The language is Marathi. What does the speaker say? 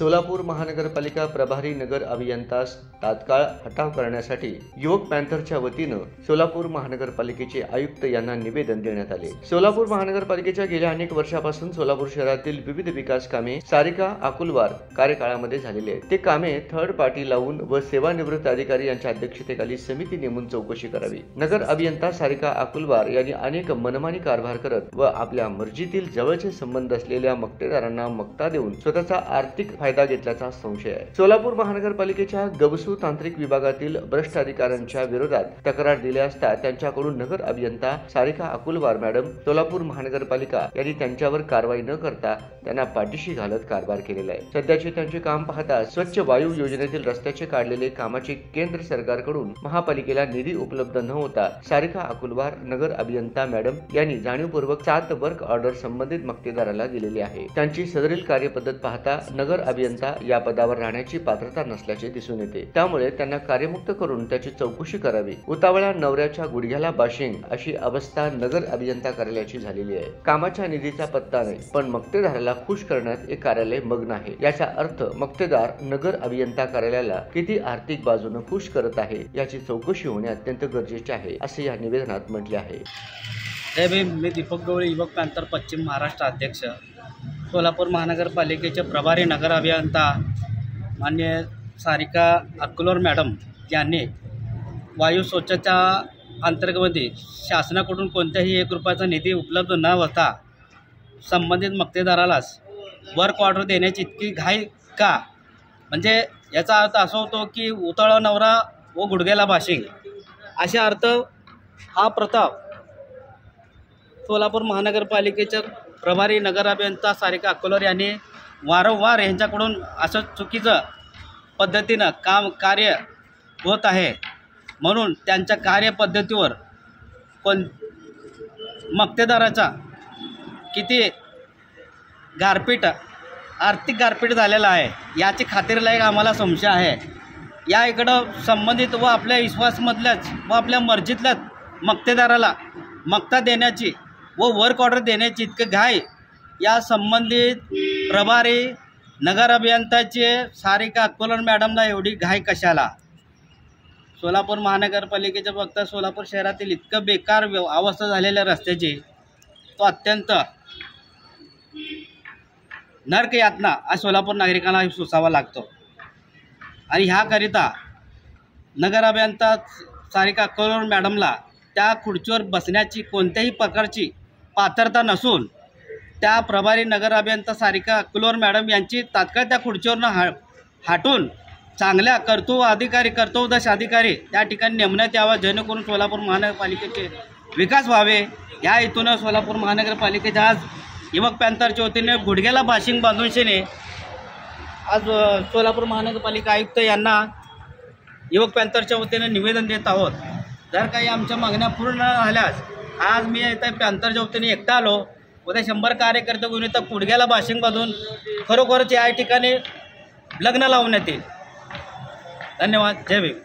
सोलापूर महानगरपालिका प्रभारी नगर अभियंतास तात्काळ हटाव करण्यासाठी युवक पॅन्थरच्या वतीनं सोलापूर महानगरपालिकेचे आयुक्त यांना निवेदन देण्यात आले। सोलापूर महानगरपालिकेच्या गेल्या अनेक वर्षापासून सोलापूर शहरातील विविध विकास कामे सारिका अकुलवार कार्यकाळामध्ये झालेली आहेत। ते कामे थर्ड पार्टी लावून व सेवानिवृत्त अधिकारी यांच्या अध्यक्षतेखाली समिती नेमून चौकशी करावी। नगर अभियंता सारिका अकुलवार यांनी अनेक मनमानी कारभार करत व आपल्या मर्जीतील जवळचे संबंध असलेल्या मक्तेदारांना मक्ता देऊन स्वतःचा आर्थिक फायदा घेतल्याचा संशय आहे। सोलापूर महानगरपालिकेच्या गबसू तांत्रिक विभागातील भ्रष्ट अधिकाऱ्यांच्या विरोधात तक्रार दिली असता त्यांच्याकडून नगर अभियंता सारिका अकुलवार मॅडम सोलापूर महानगरपालिका यांनी त्यांच्यावर कारवाई न करता त्यांना पाठीशी घालत कारभार केलेला आहे। सध्याचे त्यांचे काम पाहता स्वच्छ वायू योजनेतील रस्त्याचे काढलेले कामाचे केंद्र सरकारकडून महापालिकेला निधी उपलब्ध न होता सारिका अकुलवार नगर अभियंता मॅडम यांनी जाणीवपूर्वक 7 वर्क ऑर्डर संबंधित मक्तेदाराला दिलेली आहे। त्यांची सदरील कार्यपद्धत पाहता नगर अभियंता या पदावर राहण्याची पात्रता नसल्याचे दिसून येते। त्यामुळे त्यांना कार्यमुक्त करून त्याची चौकशी करावी। उतावळ्या नवऱ्याच्या गुडघ्याला बाशिंग अशी अवस्था नगर अभियंता कार्यालयाची झालेली आहे। कामाच्या निधीचा पत्ता नाही, पण मक्तेदाराला खुश करण्यात एक कार्यालय मग्न आहे। याचा अर्थ मक्तेदार नगर अभियंता कार्यालयाला किती आर्थिक बाजूने खुश करत आहे याची चौकशी होणे अत्यंत गरजेचे आहे, असे या निवेदनात म्हटले आहे। जय भीम। मी दीपक गवळी, युवक पॅन्थर पश्चिम महाराष्ट्र अध्यक्ष, सोलापूर महानगरपालिकेचे प्रभारी नगर अभियंता माननीय सारिका अकुलवार मॅडम यांनी वायू स्वच्छता अंतर्गत शासनाकडून कोणत्याही 1 रुपयाचा निधी उपलब्ध न होता संबंधित मक्तेदारालाच वर्क ऑर्डर देण्याची इतकी घाई का? म्हणजे याचा अर्थ असा होतो की उतावळा नवरा व गुडघ्याला बाशिंग अशा अर्थ हा प्रताप सोलापूर महानगरपालिकेच्या प्रभारी नगर अभियंता सारिका अकुलवार यांनी वारंवार यांच्याकडून असं चुकीचं पद्धतीनं कार्य होत आहे। म्हणून त्यांच्या कार्यपद्धतीवर मक्तेदाराचा किती गारपीट आर्थिक गारपीट झालेला आहे याची खात्रीलायक आम्हाला संशय आहे। या इकडं संबंधित व आपल्या विश्वासमधल्याच व आपल्या मर्जीतल्याच मक्तेदाराला मक्ता देण्याची व वर्क ऑर्डर देण्याची इतकं घाई या संबंधित प्रभारी नगर अभियंताचे सारिका अकुलवार मॅडमला एवढी घाई कशाला? सोलापूर महानगरपालिकेच्या फक्त सोलापूर शहरातील इतकं बेकार अवस्था झालेल्या रस्त्याची तो अत्यंत नरक यातना आज सोलापूर नागरिकांना सोसावा लागतो। आणि ह्याकरिता नगर अभियंता सारिका अकुलवार मॅडमला त्या खुर्चीवर बसण्याची कोणत्याही प्रकारची पात्रता नसून त्या प्रभारी नगर अभियंता सारिका अकुलवार मॅडम यांची तात्काळ त्या खुर्चीवरनं हटून चांगल्या कर्तव्यदक्ष अधिकारी त्या ठिकाणी नेमण्यात यावा, जेणेकरून सोलापूर महानगरपालिकेचे विकास व्हावे। या हेतूनं सोलापूर महानगरपालिकेच्या आज युवक पॅन्थरच्या वतीने गुडघ्याला बाशिंग बांधूनशेने आज सोलापूर महानगरपालिका आयुक्त यांना युवक पॅन्थरच्या वतीने निवेदन देत आहोत। जर काही आमच्या मागण्या पूर्ण झाल्यास आज मी इथं पॅन्थरच्या वतीने एकटा आलो, उद्या 100 कार्यकर्ते घेऊन इथं गुडघ्याला बाशिंग बांधून खरोखरच या ठिकाणी लग्न लावण्यात येईल। धन्यवाद। जय भीम।